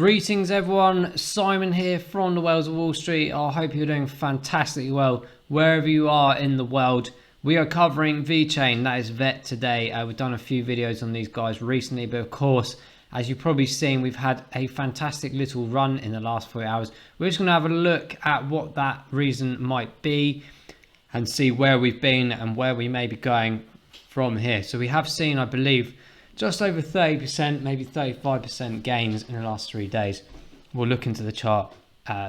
Greetings everyone, Simon here from the Wells of Wall Street. I hope you're doing fantastically well wherever you are in the world. We are covering Vechain, that is VET today. We've done a few videos on these guys recently, but of course, as you've probably seen, we've had a fantastic little run in the last 4 hours. We're just going to have a look at what that reason might be and see where we've been and where we may be going from here. So we have seen, I believe, just over 30%, maybe 35% gains in the last 3 days. We'll look into the chart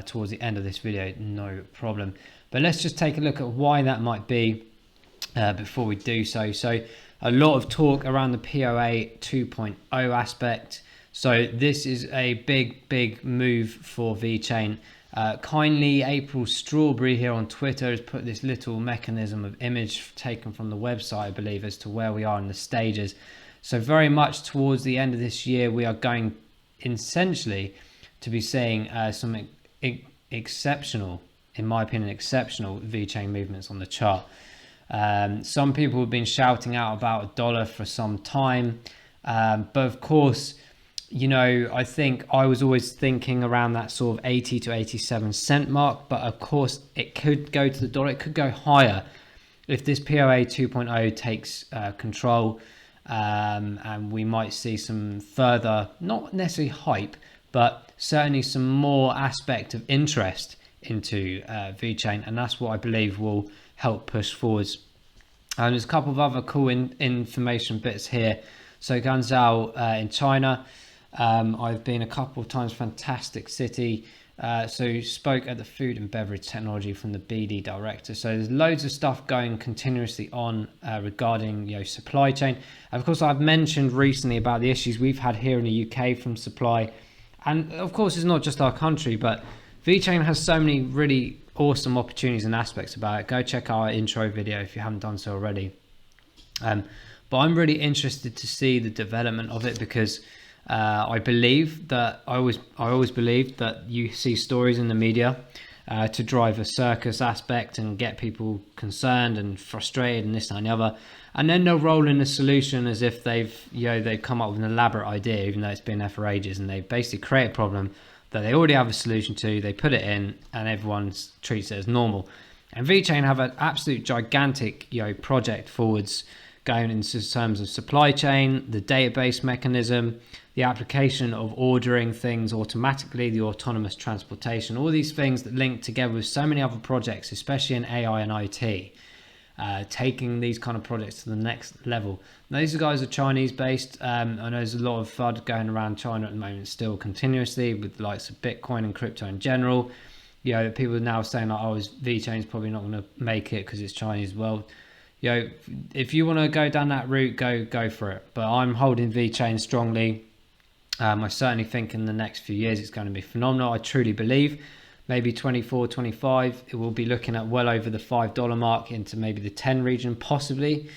towards the end of this video, no problem. But let's just take a look at why that might be before we do so. So a lot of talk around the PoA 2.0 aspect. So this is a big move for Vechain. Kindly April Strawberry here on Twitter has put this little mechanism of image taken from the website, I believe, as to where we are in the stages. So very much towards the end of this year, we are going essentially to be seeing some exceptional, in my opinion, exceptional Vechain movements on the chart. Some people have been shouting out about $1 for some time. But of course, you know, I think I was always thinking around that sort of 80 to 87 cent mark. But of course, it could go to the dollar. It could go higher if this PoA 2.0 takes control. And we might see some further, not necessarily hype, but certainly some more aspect of interest into Vechain, and that's what I believe will help push forwards. And there's a couple of other cool information bits here. So Guangzhou in China, I've been a couple of times, fantastic city. So spoke at the food and beverage technology from the BD director. So there's loads of stuff going continuously on regarding, you know, supply chain. And of course, I've mentioned recently about the issues we've had here in the UK from supply. And of course, it's not just our country, but Vechain has so many really awesome opportunities and aspects about it. Go check our intro video if you haven't done so already. But I'm really interested to see the development of it because I believe that I always believed that you see stories in the media to drive a circus aspect and get people concerned and frustrated and this and the other, and then they'll roll in a solution as if they've come up with an elaborate idea, even though it's been there for ages, and they basically create a problem that they already have a solution to. They put it in, and everyone treats it as normal. And Vechain have an absolute gigantic project forwards going into terms of supply chain, the database mechanism, the application of ordering things automatically, the autonomous transportation, all these things that link together with so many other projects, especially in AI and IT, taking these kind of projects to the next level. Now, these guys are Chinese based. I know there's a lot of FUD going around China at the moment still continuously with the likes of Bitcoin and crypto in general. You know, people are now saying like, oh, Vechain's probably not going to make it because it's Chinese. Well, you know, if you want to go down that route, go for it. But I'm holding Vechain strongly. I certainly think in the next few years it's going to be phenomenal. I truly believe maybe 24, 25, it will be looking at well over the $5 mark into maybe the 10 region possibly.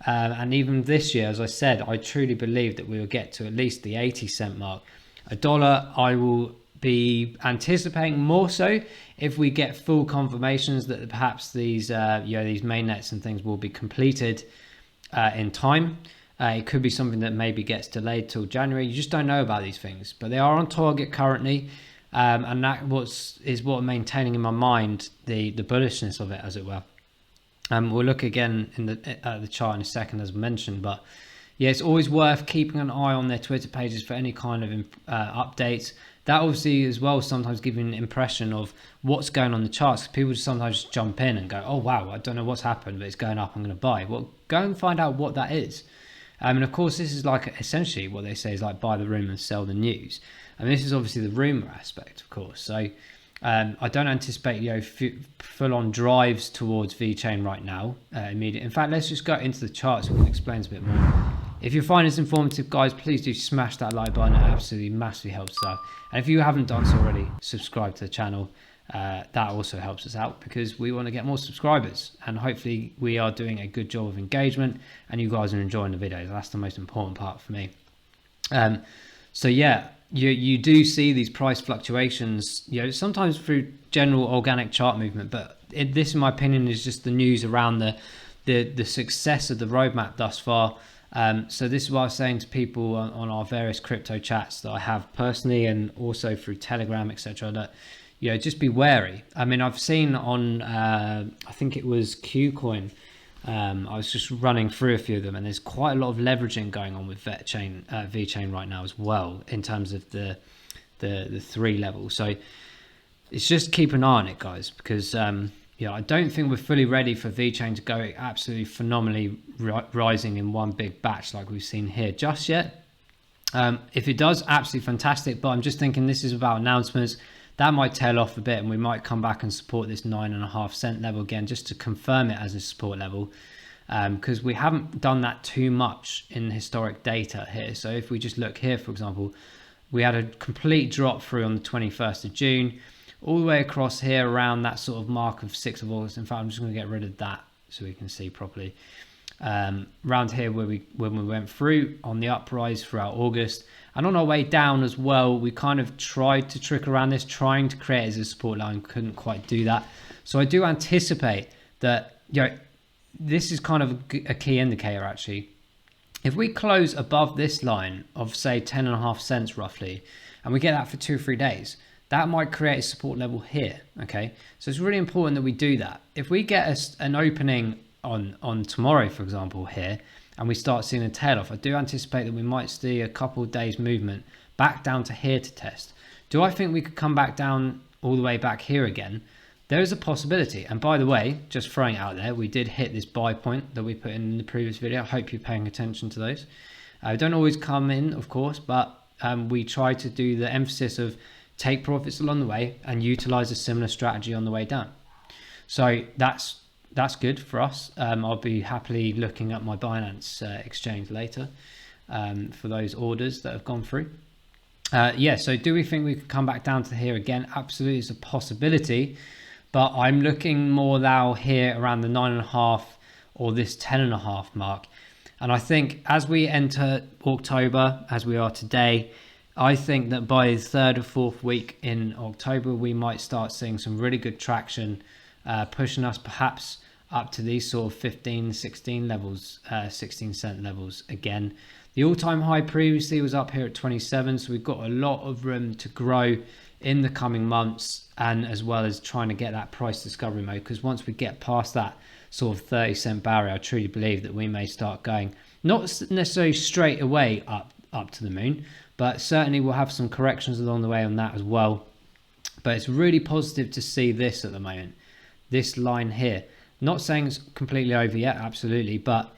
And even this year, as I said, I truly believe that we will get to at least the 80 cent mark. $1, I will be anticipating more so if we get full confirmations that perhaps these these mainnets and things will be completed in time. It could be something that maybe gets delayed till January. You just don't know about these things, but they are on target currently, and that is what maintaining in my mind the bullishness of it, as it were. We'll look again in the chart in a second, as mentioned, but yeah, it's always worth keeping an eye on their Twitter pages for any kind of updates. That obviously as well sometimes giving an impression of what's going on in the charts. People just sometimes jump in and go, oh wow, I don't know what's happened, but it's going up, I'm going to buy. Well, go and find out what that is. And of course, this is like essentially what they say is like buy the rumor and sell the news. And this is obviously the rumor aspect, of course. So I don't anticipate full-on drives towards Vechain right now, immediate. In fact, let's just go into the charts so we can explain a bit more. If you find this informative, guys, please do smash that like button. It absolutely massively helps us out. And if you haven't done so already, subscribe to the channel. That also helps us out because we want to get more subscribers, and hopefully we are doing a good job of engagement and you guys are enjoying the videos. That's the most important part for me. So yeah, you do see these price fluctuations, sometimes through general organic chart movement, but this, in my opinion, is just the news around the success of the roadmap thus far. So this is what I was saying to people on our various crypto chats that I have personally and also through Telegram, etc. That, you know, just be wary. I mean, I've seen on, I think it was Qcoin. I was just running through a few of them, and there's quite a lot of leveraging going on with Vechain right now as well in terms of the 3 level. So it's just keep an eye on it, guys, because I don't think we're fully ready for Vechain to go absolutely phenomenally rising in one big batch like we've seen here just yet. If it does, absolutely fantastic, but I'm just thinking this is about announcements. That might tail off a bit, and we might come back and support this 9.5 cent level again, just to confirm it as a support level, because we haven't done that too much in historic data here. So if we just look here, for example, we had a complete drop through on the 21st of June, all the way across here around that sort of mark of 6th of August. In fact, I'm just going to get rid of that so we can see properly. Around here when we went through on the uprise throughout August, and on our way down as well, we kind of tried to trick around this, trying to create as a support line, couldn't quite do that. So I do anticipate that, this is kind of a key indicator actually. If we close above this line of say 10.5 cents roughly, and we get that for 2 or 3 days, that might create a support level here. Okay, so it's really important that we do that. If we get an opening on tomorrow, for example, here, and we start seeing a tail off, I do anticipate that we might see a couple of days movement back down to here to test. Do I think we could come back down all the way back here again? There is a possibility. And by the way, just throwing it out there, we did hit this buy point that we put in the previous video. I hope you're paying attention to those. Don't always come in, of course, but we try to do the emphasis of take profits along the way and utilize a similar strategy on the way down. So that's good for us. I'll be happily looking at my Binance exchange later for those orders that have gone through. So do we think we could come back down to here again? Absolutely, it's a possibility, but I'm looking more now here around the 9.5 or this 10.5 mark. And I think as we enter October, as we are today, I think that by the 3rd or 4th week in October, we might start seeing some really good traction, pushing us perhaps up to these sort of 15, 16 levels, 16 cent levels again. The all-time high previously was up here at 27, so we've got a lot of room to grow in the coming months, and as well as trying to get that price discovery mode, because once we get past that sort of 30 cent barrier, I truly believe that we may start going, not necessarily straight away up to the moon, but certainly we'll have some corrections along the way on that as well. But it's really positive to see this at the moment, this line here. Not saying it's completely over yet, absolutely, but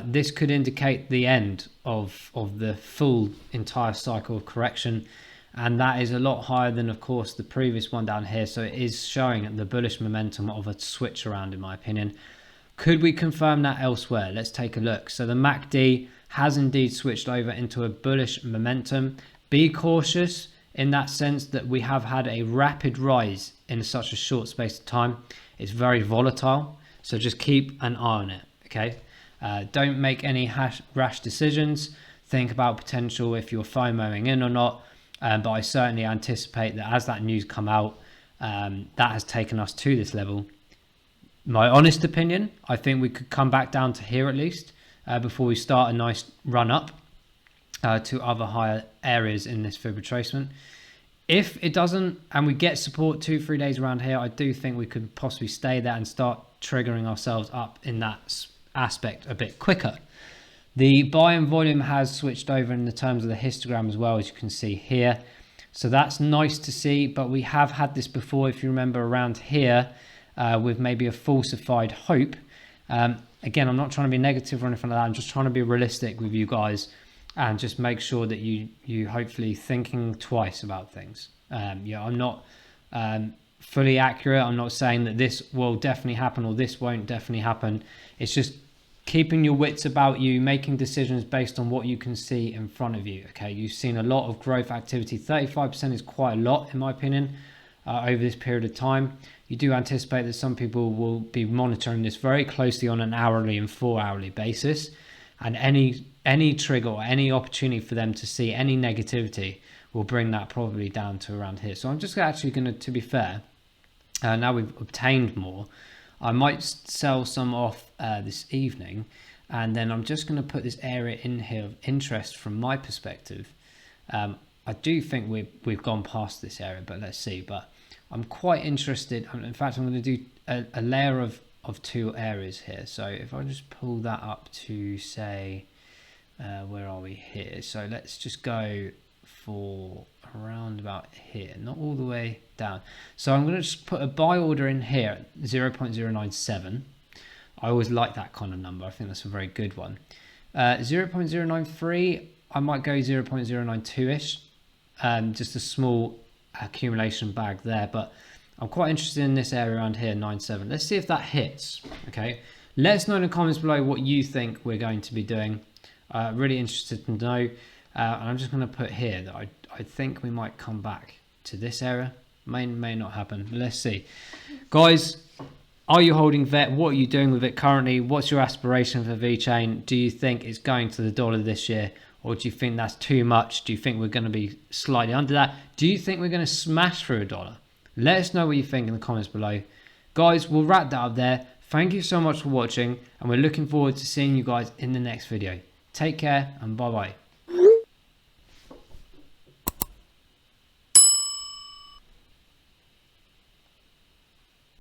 this could indicate the end of the full entire cycle of correction, and that is a lot higher than, of course, the previous one down here. So it is showing the bullish momentum of a switch around, in my opinion. Could we confirm that elsewhere? Let's take a look. So the MACD has indeed switched over into a bullish momentum. Be cautious in that sense that we have had a rapid rise in such a short space of time. It's very volatile, so just keep an eye on it, okay? Don't make any rash decisions. Think about potential if you're FOMOing in or not, but I certainly anticipate that as that news come out, that has taken us to this level. My honest opinion, I think we could come back down to here at least before we start a nice run up to other higher areas in this fib retracement. If it doesn't, and we get support 2-3 days around here, I do think we could possibly stay there and start triggering ourselves up in that aspect a bit quicker. The buying volume has switched over in the terms of the histogram as well, as you can see here. So that's nice to see, but we have had this before, if you remember, around here with maybe a falsified hope. Again, I'm not trying to be negative or anything like that. I'm just trying to be realistic with you guys and just make sure that you hopefully thinking twice about things. I'm not fully accurate. I'm not saying that this will definitely happen or this won't definitely happen. It's just keeping your wits about you, making decisions based on what you can see in front of you. Okay, you've seen a lot of growth activity. 35% is quite a lot, in my opinion, over this period of time. You do anticipate that some people will be monitoring this very closely on an hourly and 4-hourly basis, and any trigger or any opportunity for them to see any negativity will bring that probably down to around here. So I'm just actually going to be fair, now we've obtained more, I might sell some off this evening And then I'm just going to put this area in here of interest from my perspective. I do think we've gone past this area, but let's see. But I'm quite interested. In fact, I'm going to do a layer of 2 areas here. So if I just pull that up to say, where are we here? So let's just go for around about here, not all the way down. So I'm going to just put a buy order in here at 0.097. I always like that kind of number. I think that's a very good one. 0.093, I might go 0.092-ish. Just a small accumulation bag there, but I'm quite interested in this area around here, 97. Let's see if that hits. Okay, let us know in the comments below what you think we're going to be doing. Really interested to know. And I'm just going to put here that I think we might come back to this area. May not happen. Let's see. Guys, are you holding VET? What are you doing with it currently? What's your aspiration for Vechain? Do you think it's going to the dollar this year? Or do you think that's too much? Do you think we're going to be slightly under that? Do you think we're going to smash through $1? Let us know what you think in the comments below. Guys, we'll wrap that up there. Thank you so much for watching. And we're looking forward to seeing you guys in the next video. Take care and bye-bye.